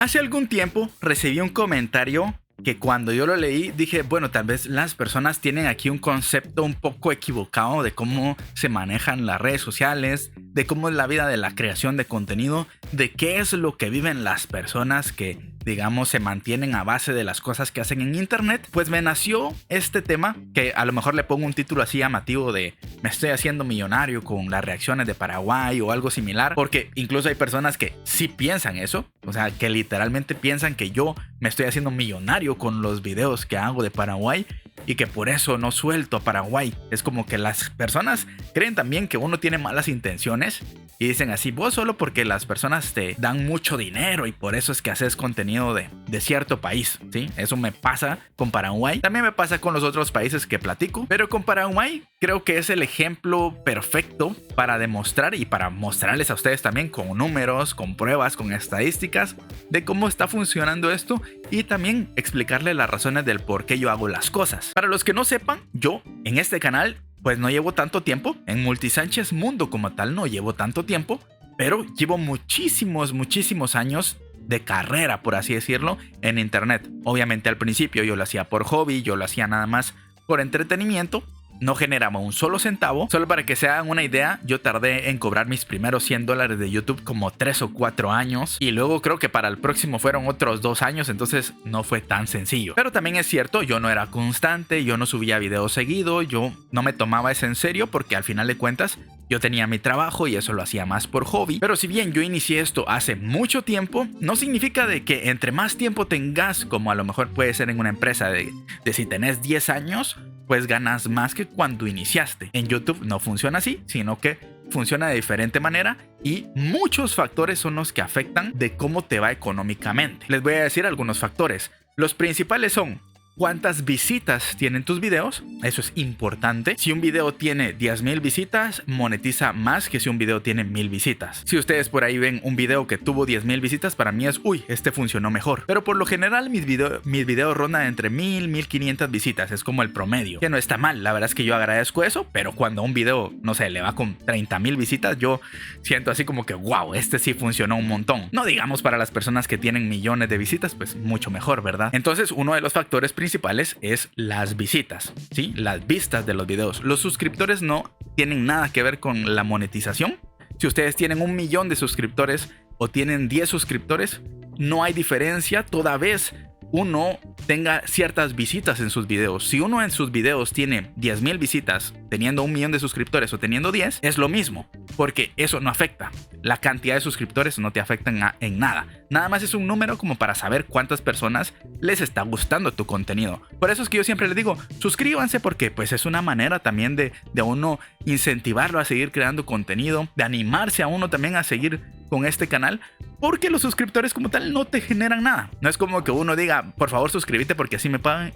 Hace algún tiempo recibí un comentario que cuando yo lo leí dije, bueno, tal vez las personas tienen aquí un concepto un poco equivocado de cómo se manejan las redes sociales, de cómo es la vida de la creación de contenido, de qué es lo que viven las personas que, digamos, se mantienen a base de las cosas que hacen en internet. Pues me nació este tema que a lo mejor le pongo un título así llamativo de me estoy haciendo millonario con las reacciones de Paraguay o algo similar, porque incluso hay personas que sí piensan eso, o sea, que literalmente piensan que yo me estoy haciendo millonario con los videos que hago de Paraguay y que por eso no suelto a Paraguay. Es como que las personas creen también que uno tiene malas intenciones y dicen así, vos solo porque las personas te dan mucho dinero y por eso es que haces contenido de cierto país, ¿sí? Eso me pasa con Paraguay. También me pasa con los otros países que platico, pero con Paraguay creo que es el ejemplo perfecto para demostrar y para mostrarles a ustedes también con números, con pruebas, con estadísticas de cómo está funcionando esto y también explicarles las razones del por qué yo hago las cosas. Para los que no sepan, yo en este canal pues no llevo tanto tiempo, en Multisánchez Mundo como tal no llevo tanto tiempo, pero llevo muchísimos años de carrera, por así decirlo, en internet. Obviamente al principio yo lo hacía por hobby, yo lo hacía nada más por entretenimiento. No generaba un solo centavo. Solo para que se hagan una idea, yo tardé en cobrar mis primeros $100 de YouTube como 3 o 4 años. Y luego creo que para el próximo fueron otros 2 años, entonces no fue tan sencillo. Pero también es cierto, yo no era constante, yo no subía videos seguido, yo no me tomaba eso en serio porque al final de cuentas yo tenía mi trabajo y eso lo hacía más por hobby. Pero si bien yo inicié esto hace mucho tiempo, no significa de que entre más tiempo tengas, como a lo mejor puede ser en una empresa de si tenés 10 años, pues ganas más que cuando iniciaste. En YouTube no funciona así, sino que funciona de diferente manera y muchos factores son los que afectan de cómo te va económicamente. Les voy a decir algunos factores. Los principales son cuántas visitas tienen tus videos, eso es importante. Si un video tiene 10,000 visitas, monetiza más que si un video tiene 1,000 visitas. Si ustedes por ahí ven un video que tuvo 10,000 visitas, para mí es, uy, este funcionó mejor. Pero por lo general mis videos rondan entre 1,000, 1,500 visitas, es como el promedio, que no está mal, la verdad es que yo agradezco eso, pero cuando un video, no sé, le va con 30,000 visitas, yo siento así como que, wow, este sí funcionó un montón. No digamos para las personas que tienen millones de visitas, pues mucho mejor, ¿verdad? Entonces uno de los factores principales es las visitas, ¿sí? Las vistas de los videos. Los suscriptores no tienen nada que ver con la monetización. Si ustedes tienen 1,000,000 de suscriptores o tienen 10 suscriptores, no hay diferencia toda vez uno tenga ciertas visitas en sus videos. Si uno en sus videos tiene 10,000 visitas teniendo 1,000,000 de suscriptores o teniendo 10, es lo mismo, porque eso no afecta. La cantidad de suscriptores no te afecta en nada. Nada más es un número como para saber cuántas personas les está gustando tu contenido. Por eso es que yo siempre les digo, suscríbanse porque pues es una manera también de uno incentivarlo a seguir creando contenido, de animarse a uno también a seguir con este canal, porque los suscriptores como tal no te generan nada. No es como que uno diga, por favor suscríbete porque así me pagan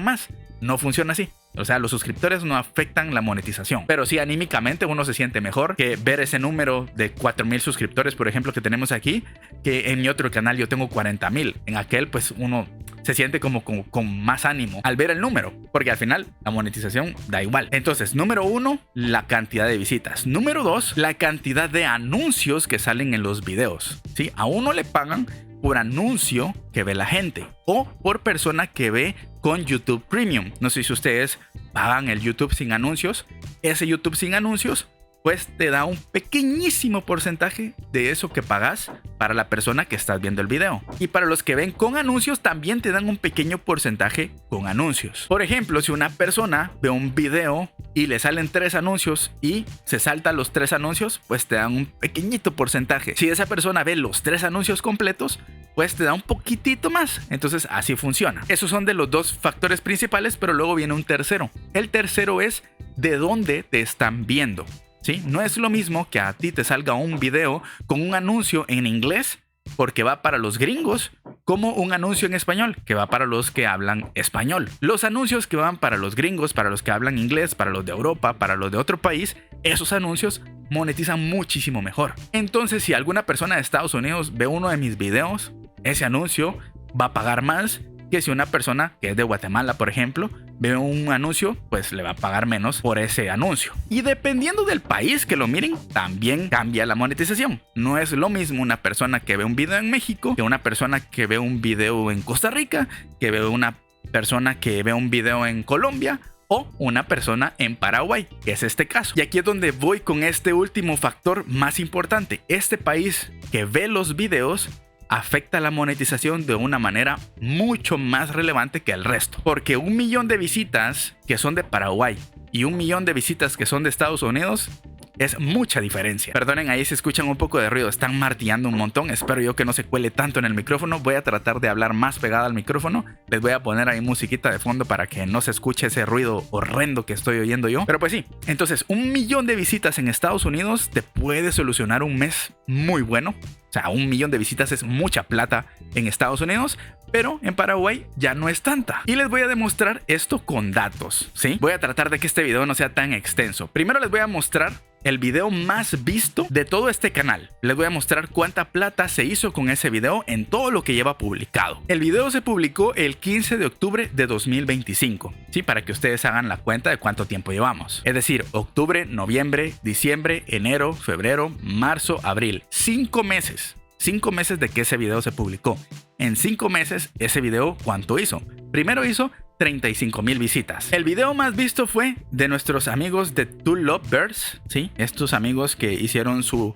más. No funciona así. O sea, los suscriptores no afectan la monetización. Pero sí, anímicamente uno se siente mejor que ver ese número de 4,000 suscriptores, por ejemplo, que tenemos aquí, que en mi otro canal yo tengo 40,000. En aquel, pues uno se siente como con más ánimo al ver el número, porque al final la monetización da igual. Entonces, número 1, la cantidad de visitas. Número 2, la cantidad de anuncios que salen en los videos. ¿Sí? A uno le pagan por anuncio que ve la gente o por persona que ve con YouTube Premium. No sé si ustedes pagan el YouTube sin anuncios. Ese YouTube sin anuncios pues te da un pequeñísimo porcentaje de eso que pagas para la persona que estás viendo el video. Y para los que ven con anuncios también te dan un pequeño porcentaje con anuncios. Por ejemplo, si una persona ve un video y le salen 3 anuncios y se salta los 3 anuncios, pues te dan un pequeñito porcentaje. Si esa persona ve los 3 anuncios completos, pues te da un poquitito más. Entonces así funciona. Esos son de los 2 factores principales, pero luego viene un tercero. El tercero es de dónde te están viendo. ¿Sí? No es lo mismo que a ti te salga un video con un anuncio en inglés porque va para los gringos, como un anuncio en español que va para los que hablan español. Los anuncios que van para los gringos, para los que hablan inglés, para los de Europa, para los de otro país, esos anuncios monetizan muchísimo mejor. Entonces, si alguna persona de Estados Unidos ve uno de mis videos, ese anuncio va a pagar más que si una persona que es de Guatemala, por ejemplo, ve un anuncio, pues le va a pagar menos por ese anuncio. Y dependiendo del país que lo miren, también cambia la monetización. No es lo mismo una persona que ve un video en México que una persona que ve un video en Costa Rica, que ve una persona que ve un video en Colombia o una persona en Paraguay, que es este caso. Y aquí es donde voy con este último factor más importante. Este país que ve los videos afecta la monetización de una manera mucho más relevante que el resto. Porque 1 millón de visitas que son de Paraguay y 1 millón de visitas que son de Estados Unidos es mucha diferencia. Perdonen, ahí se escuchan un poco de ruido, están martillando un montón. Espero yo que no se cuele tanto en el micrófono. Voy a tratar de hablar más pegada al micrófono. Les voy a poner ahí musiquita de fondo para que no se escuche ese ruido horrendo que estoy oyendo yo. Pero pues sí, entonces 1 millón de visitas en Estados Unidos te puede solucionar un mes muy bueno. O sea, 1 millón de visitas es mucha plata en Estados Unidos, pero en Paraguay ya no es tanta. Y les voy a demostrar esto con datos, ¿sí? Voy a tratar de que este video no sea tan extenso. Primero les voy a mostrar el video más visto de todo este canal. Les voy a mostrar cuánta plata se hizo con ese video en todo lo que lleva publicado. El video se publicó el 15 de octubre de 2025, ¿sí? Para que ustedes hagan la cuenta de cuánto tiempo llevamos. Es decir, octubre, noviembre, diciembre, enero, febrero, marzo, abril. 5 meses. 5 meses de que ese video se publicó. En 5 meses, ese video, ¿cuánto hizo? Primero hizo 35,000 visitas. El video más visto fue de nuestros amigos de Two Lovebirds, ¿sí? Estos amigos que hicieron su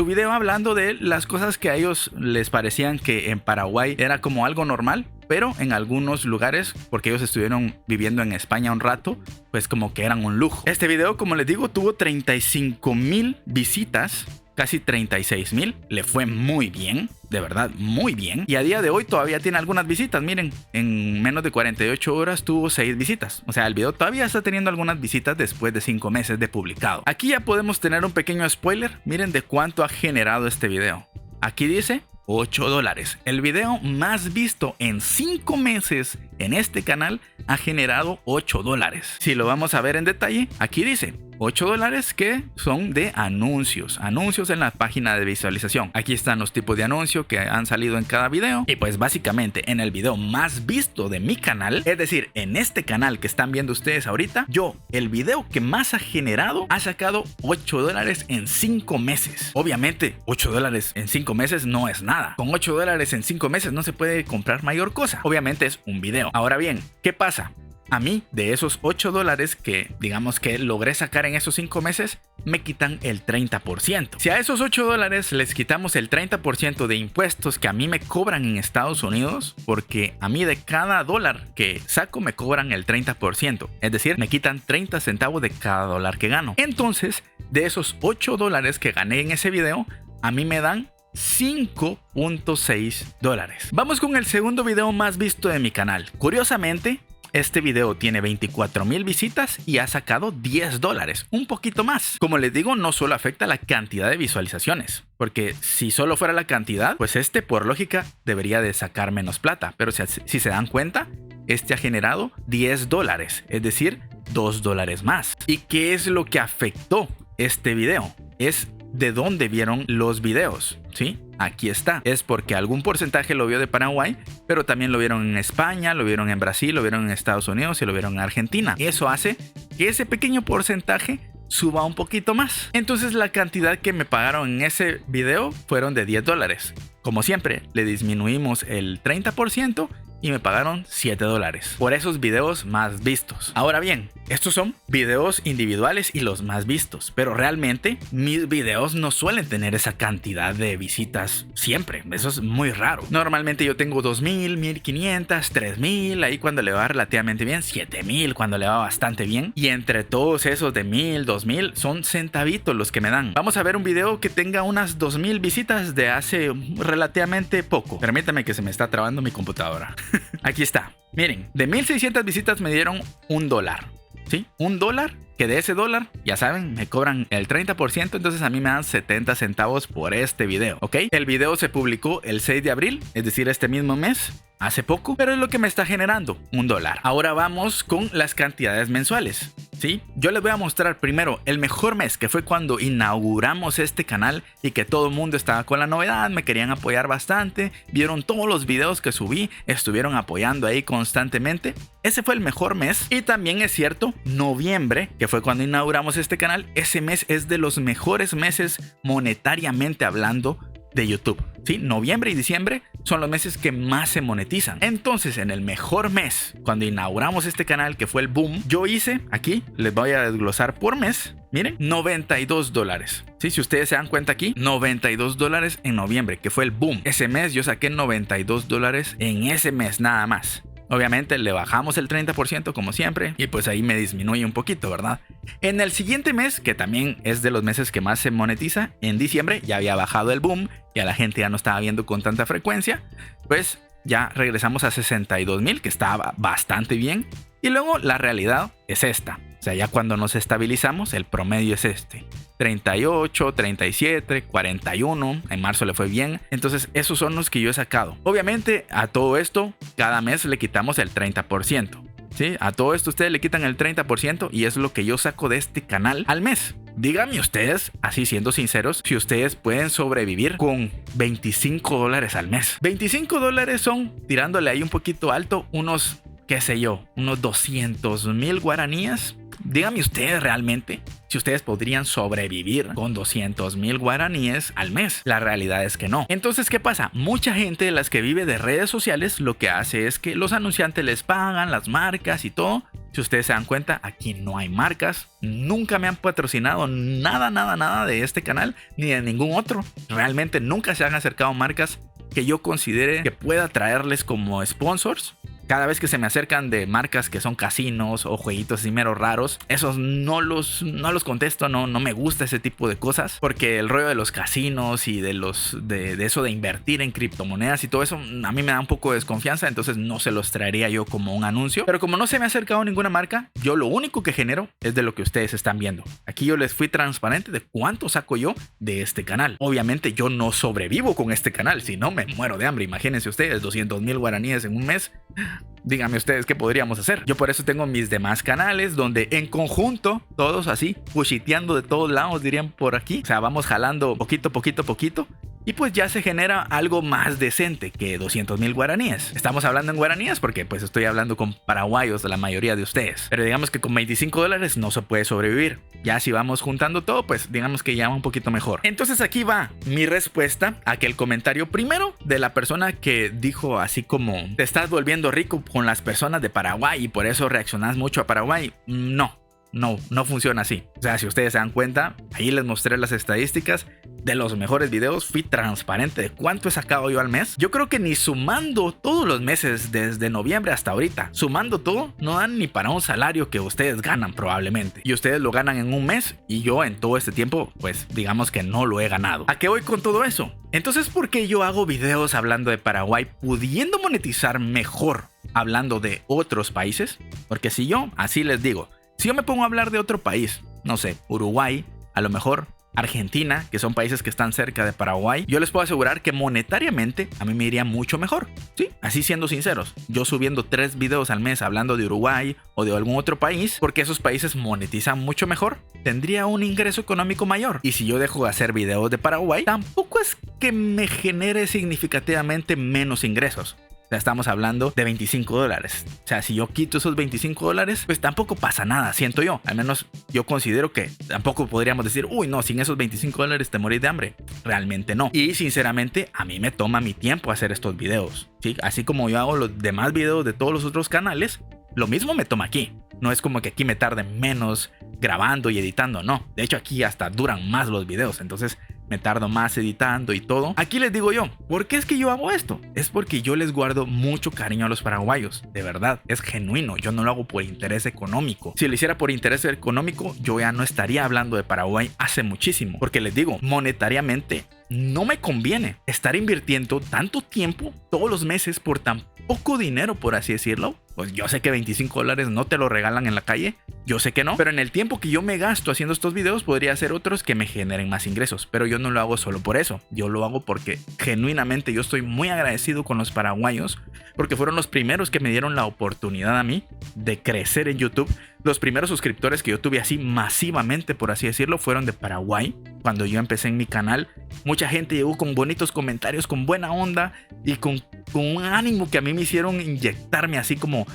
video hablando de las cosas que a ellos les parecían que en Paraguay era como algo normal, pero en algunos lugares, porque ellos estuvieron viviendo en España un rato, pues como que eran un lujo. Este video, como les digo, tuvo 35,000 visitas. Casi 36,000, le fue muy bien, de verdad muy bien. Y a día de hoy todavía tiene algunas visitas. Miren, en menos de 48 horas tuvo 6 visitas. O sea, el video todavía está teniendo algunas visitas después de 5 meses de publicado. Aquí ya podemos tener un pequeño spoiler. Miren de cuánto ha generado este video. Aquí dice $8. El video más visto en 5 meses en este canal ha generado $8. Si lo vamos a ver en detalle, aquí dice $8 que son de anuncios en la página de visualización. Aquí están los tipos de anuncios que han salido en cada video. Y pues básicamente en el video más visto de mi canal, es decir, en este canal que están viendo ustedes ahorita, el video que más ha generado ha sacado $8 en 5 meses. Obviamente $8 en 5 meses no es nada. Con $8 en 5 meses no se puede comprar mayor cosa. Obviamente es un video. Ahora bien, ¿qué pasa? A mí, de esos $8 que digamos que logré sacar en esos 5 meses, me quitan el 30%. Si a esos $8 les quitamos el 30% de impuestos que a mí me cobran en Estados Unidos, porque a mí de cada dólar que saco me cobran el 30%. Es decir, me quitan 30 centavos de cada dólar que gano. Entonces, de esos $8 que gané en ese video, a mí me dan $5.6. Vamos con el segundo video más visto de mi canal. Curiosamente, este video tiene 24,000 visitas y ha sacado $10, un poquito más. Como les digo, no solo afecta la cantidad de visualizaciones, porque si solo fuera la cantidad, pues por lógica debería de sacar menos plata. Pero si se dan cuenta, ha generado $10, es decir, $2 más. ¿Y qué es lo que afectó este video? Es de dónde vieron los videos, ¿sí? Aquí está. Es porque algún porcentaje lo vio de Paraguay, pero también lo vieron en España, lo vieron en Brasil, lo vieron en Estados Unidos y lo vieron en Argentina. Eso hace que ese pequeño porcentaje suba un poquito más. Entonces la cantidad que me pagaron en ese video fueron de $10. Como siempre, le disminuimos el 30% y me pagaron $7 por esos videos más vistos. Ahora bien, estos son videos individuales y los más vistos, pero realmente mis videos no suelen tener esa cantidad de visitas siempre. Eso es muy raro. Normalmente yo tengo 2,000, 1,500, 3,000, ahí cuando le va relativamente bien, 7,000 cuando le va bastante bien. Y entre todos esos de 1,000, 2,000 son centavitos los que me dan. Vamos a ver un video que tenga unas 2,000 visitas de hace relativamente poco. Permítame que se me está trabando mi computadora. Aquí está. Miren, de 1,600 visitas me dieron $1. ¿Sí? $1, que de ese dólar, ya saben, me cobran el 30%, entonces a mí me dan 70 centavos por este video, ¿ok? El video se publicó el 6 de abril, es decir, este mismo mes, hace poco, pero es lo que me está generando $1. Ahora vamos con las cantidades mensuales. ¿Sí? Yo les voy a mostrar primero el mejor mes, que fue cuando inauguramos este canal y que todo el mundo estaba con la novedad, me querían apoyar bastante, vieron todos los videos que subí, estuvieron apoyando ahí constantemente. Ese fue el mejor mes. Y también es cierto, noviembre, que fue cuando inauguramos este canal, ese mes es de los mejores meses monetariamente hablando de YouTube. ¿Sí? Noviembre y diciembre son los meses que más se monetizan. Entonces, en el mejor mes, cuando inauguramos este canal, que fue el boom, yo hice, aquí les voy a desglosar por mes, miren, $92. ¿Sí? Si ustedes se dan cuenta aquí, $92 en noviembre, que fue el boom. Ese mes yo saqué $92 en ese mes nada más. Obviamente le bajamos el 30% como siempre y pues ahí me disminuye un poquito, ¿verdad? En el siguiente mes, que también es de los meses que más se monetiza, en diciembre ya había bajado el boom, ya la gente ya no estaba viendo con tanta frecuencia, pues ya regresamos a 62,000, que estaba bastante bien. Y luego la realidad es esta. O sea, ya cuando nos estabilizamos, el promedio es este. 38, 37, 41. En marzo le fue bien. Entonces, esos son los que yo he sacado. Obviamente, a todo esto, cada mes le quitamos el 30%. ¿Sí? A todo esto ustedes le quitan el 30% y es lo que yo saco de este canal al mes. Díganme ustedes, así siendo sinceros, si ustedes pueden sobrevivir con $25 al mes. $25 son, tirándole ahí un poquito alto, unos, qué sé yo, unos 200,000 guaraníes. Díganme ustedes realmente si ustedes podrían sobrevivir con 200,000 guaraníes al mes. La realidad es que no. Entonces, ¿qué pasa? Mucha gente de las que vive de redes sociales lo que hace es que los anunciantes les pagan, las marcas y todo. Si ustedes se dan cuenta, aquí no hay marcas. Nunca me han patrocinado nada de este canal ni de ningún otro. Realmente nunca se han acercado marcas que yo considere que pueda traerles como sponsors. Cada vez que se me acercan de marcas que son casinos o jueguitos así mero raros, esos no los contesto, no me gusta ese tipo de cosas, porque el rollo de los casinos y de eso de invertir en criptomonedas y todo eso, a mí me da un poco de desconfianza, entonces no se los traería yo como un anuncio. Pero como no se me ha acercado ninguna marca, yo lo único que genero es de lo que ustedes están viendo. Aquí yo les fui transparente de cuánto saco yo de este canal. Obviamente yo no sobrevivo con este canal, si no me muero de hambre. Imagínense ustedes, 200,000 guaraníes en un mes. Díganme ustedes qué podríamos hacer. Yo por eso tengo mis demás canales donde en conjunto, todos así, pushiteando de todos lados, dirían por aquí. O sea, vamos jalando poquito. Y pues ya se genera algo más decente que 200,000 guaraníes. Estamos hablando en guaraníes porque pues estoy hablando con paraguayos de la mayoría de ustedes. Pero digamos que con $25 no se puede sobrevivir. Ya si vamos juntando todo, pues digamos que ya va un poquito mejor. Entonces aquí va mi respuesta a que el comentario primero de la persona que dijo así como te estás volviendo rico con las personas de Paraguay y por eso reaccionas mucho a Paraguay. No funciona así. O sea, si ustedes se dan cuenta, ahí les mostré las estadísticas de los mejores videos. Fui transparente de cuánto he sacado yo al mes. Yo creo que ni sumando todos los meses desde noviembre hasta ahorita, sumando todo, no dan ni para un salario que ustedes ganan probablemente. Y ustedes lo ganan en un mes y yo en todo este tiempo, pues digamos que no lo he ganado. ¿A qué voy con todo eso? Entonces, ¿por qué yo hago videos hablando de Paraguay pudiendo monetizar mejor hablando de otros países? Porque si yo, así les digo, si yo me pongo a hablar de otro país, no sé, Uruguay, a lo mejor Argentina, que son países que están cerca de Paraguay, yo les puedo asegurar que monetariamente a mí me iría mucho mejor. Sí, así siendo sinceros, yo subiendo 3 videos al mes hablando de Uruguay o de algún otro país, porque esos países monetizan mucho mejor, tendría un ingreso económico mayor. Y si yo dejo de hacer videos de Paraguay, tampoco es que me genere significativamente menos ingresos. O sea, estamos hablando de $25. O sea, si yo quito esos $25, pues tampoco pasa nada, siento yo. Al menos yo considero que tampoco podríamos decir, uy, no, sin esos $25 te morís de hambre. Realmente no. Y sinceramente, a mí me toma mi tiempo hacer estos videos, ¿sí? Así como yo hago los demás videos de todos los otros canales, lo mismo me toma aquí. No es como que aquí me tarde menos grabando y editando, no. De hecho, aquí hasta duran más los videos, entonces me tardo más editando y todo. Aquí les digo yo, ¿por qué es que yo hago esto? Es porque yo les guardo mucho cariño a los paraguayos. De verdad, es genuino. Yo no lo hago por interés económico. Si lo hiciera por interés económico, yo ya no estaría hablando de Paraguay hace muchísimo. Porque les digo, monetariamente no me conviene estar invirtiendo tanto tiempo todos los meses por tan poco dinero, por así decirlo. Pues yo sé que $25 no te lo regalan en la calle, yo sé que no, pero en el tiempo que yo me gasto haciendo estos videos podría hacer otros que me generen más ingresos, pero yo no lo hago solo por eso, yo lo hago porque genuinamente yo estoy muy agradecido con los paraguayos, porque fueron los primeros que me dieron la oportunidad a mí de crecer en YouTube. Los primeros suscriptores que yo tuve así masivamente, por así decirlo, fueron de Paraguay. Cuando yo empecé en mi canal, mucha gente llegó con bonitos comentarios, con buena onda y con un ánimo que a mí me hicieron inyectarme así como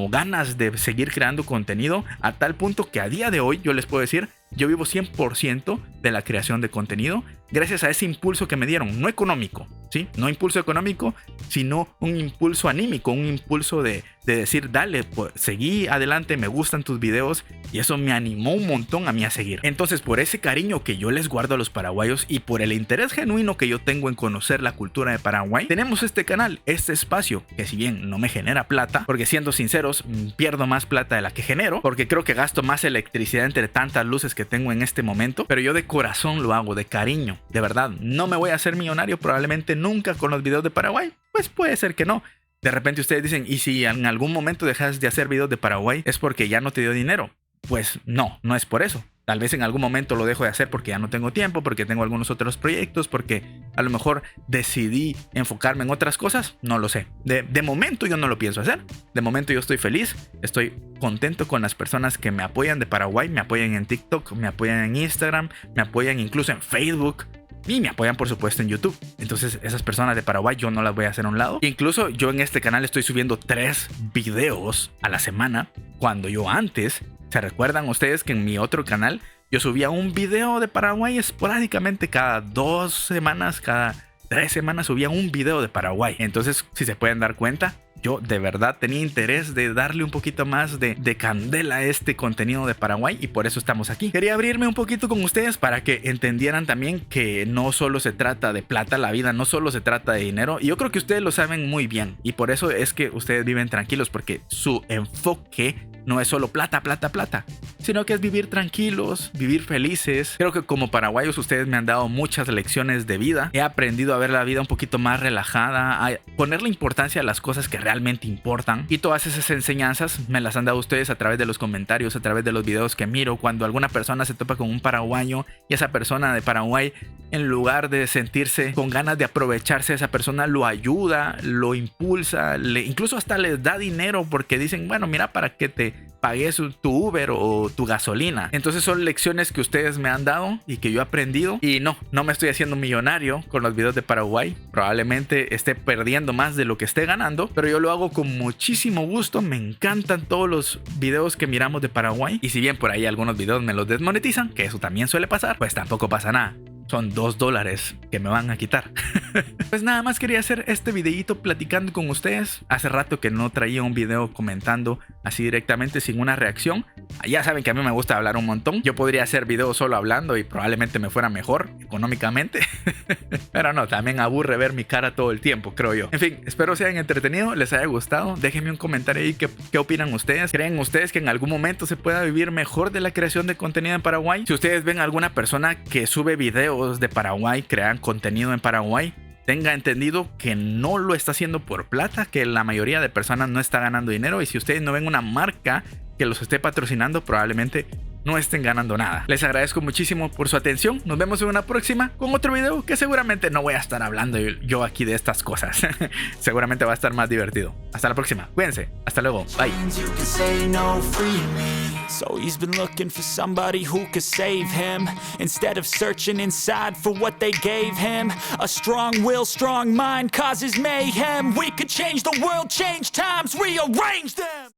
ganas de seguir creando contenido, a tal punto que a día de hoy yo les puedo decir, yo vivo 100% de la creación de contenido gracias a ese impulso que me dieron, no económico, ¿sí? No impulso económico, sino un impulso anímico, un impulso de decir, dale, pues, seguí adelante, me gustan tus videos, y eso me animó un montón a mí a seguir. Entonces, por ese cariño que yo les guardo a los paraguayos y por el interés genuino que yo tengo en conocer la cultura de Paraguay, tenemos este canal, este espacio, que si bien no me genera plata, porque siendo sinceros, pierdo más plata de la que genero, porque creo que gasto más electricidad entre tantas luces que tengo en este momento, pero yo de corazón lo hago, de cariño, de verdad. No me voy a hacer millonario probablemente nunca con los videos de Paraguay, pues puede ser que no. De repente ustedes dicen, ¿y si en algún momento dejas de hacer videos de Paraguay es porque ya no te dio dinero? Pues no es por eso. Tal vez en algún momento lo dejo de hacer porque ya no tengo tiempo, porque tengo algunos otros proyectos, porque a lo mejor decidí enfocarme en otras cosas, no lo sé. De momento yo no lo pienso hacer. De momento yo estoy feliz, estoy contento con las personas que me apoyan de Paraguay, me apoyan en TikTok, me apoyan en Instagram, me apoyan incluso en Facebook. Y me apoyan por supuesto en YouTube. Entonces esas personas de Paraguay yo no las voy a hacer a un lado. Incluso yo en este canal estoy subiendo 3 videos a la semana, cuando yo antes, ¿se recuerdan ustedes que en mi otro canal yo subía un video de Paraguay esporádicamente cada 2 semanas, cada 3 semanas subía un video de Paraguay? Entonces, si se pueden dar cuenta, yo de verdad tenía interés de darle un poquito más de candela a este contenido de Paraguay, y por eso estamos aquí. Quería abrirme un poquito con ustedes para que entendieran también que no solo se trata de plata la vida, no solo se trata de dinero, y yo creo que ustedes lo saben muy bien, y por eso es que ustedes viven tranquilos, porque su enfoque no es solo plata, plata, plata, sino que es vivir tranquilos, vivir felices. Creo que como paraguayos ustedes me han dado muchas lecciones de vida. He aprendido a ver la vida un poquito más relajada, a ponerle importancia a las cosas que realmente importan. Y todas esas enseñanzas me las han dado ustedes a través de los comentarios, a través de los videos que miro. Cuando alguna persona se topa con un paraguayo y esa persona de Paraguay, en lugar de sentirse con ganas de aprovecharse, esa persona lo ayuda, lo impulsa, incluso hasta les da dinero, porque dicen, bueno, mira, para que te pagues tu Uber o tu gasolina. Entonces son lecciones que ustedes me han dado y que yo he aprendido. Y no me estoy haciendo millonario con los videos de Paraguay. Probablemente esté perdiendo más de lo que esté ganando, pero yo lo hago con muchísimo gusto. Me encantan todos los videos que miramos de Paraguay. Y si bien por ahí algunos videos me los desmonetizan, que eso también suele pasar, pues tampoco pasa nada. Son $2 que me van a quitar. Pues nada más quería hacer este videito platicando con ustedes. Hace rato que no traía un video comentando así directamente sin una reacción. Ya saben que a mí me gusta hablar un montón. Yo podría hacer videos solo hablando y probablemente me fuera mejor económicamente. Pero no, también aburre ver mi cara todo el tiempo, creo yo. En fin, espero se hayan entretenido, les haya gustado. Déjenme un comentario ahí qué opinan ustedes. ¿Creen ustedes que en algún momento se pueda vivir mejor de la creación de contenido en Paraguay? Si ustedes ven a alguna persona que sube videos de Paraguay, crean contenido en Paraguay, tenga entendido que no lo está haciendo por plata, que la mayoría de personas no está ganando dinero, y si ustedes no ven una marca que los esté patrocinando, probablemente no estén ganando nada. Les agradezco muchísimo por su atención. Nos vemos en una próxima con otro video que seguramente no voy a estar hablando yo aquí de estas cosas. Seguramente va a estar más divertido. Hasta la próxima. Cuídense. Hasta luego. Bye. So he's been looking for somebody who could save him, instead of searching inside for what they gave him. A strong will, strong mind causes mayhem. We could change the world, change times, rearrange them.